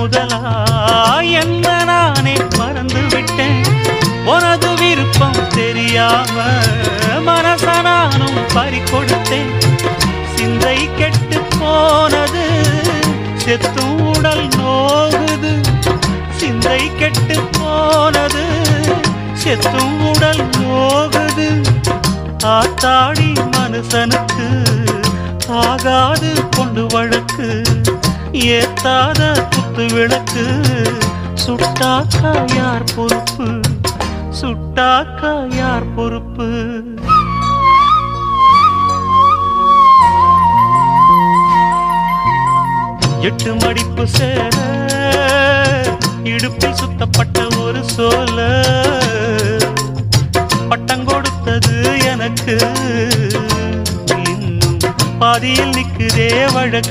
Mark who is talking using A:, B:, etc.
A: முதலா என்ன நானே மறந்து விட்டேன். உனது விருப்பம் தெரியாம மனச நானும் பறிகொடுத்தேன். சிந்தை கெட்டு போனது செத்தும் உடல் நோகுது. சிந்தை கெட்டு போனது செத்தும் உடல் நோகுது. ஆத்தாடி மனுஷனுக்கு ஆகாது கொண்டு வழக்கு. ஏத்தாத குத்து விளக்கு சுட்டாக்கா யார் பொறுப்பு? சுட்டாக்கா யார் பொறுப்பு? எட்டு மடிப்பு சேர இடுப்பில் சுத்தப்பட்ட ஒரு சோல பட்டம் கொடுத்தது எனக்கு. இன்னும் பாதியில் நிற்குதே வழக்கு.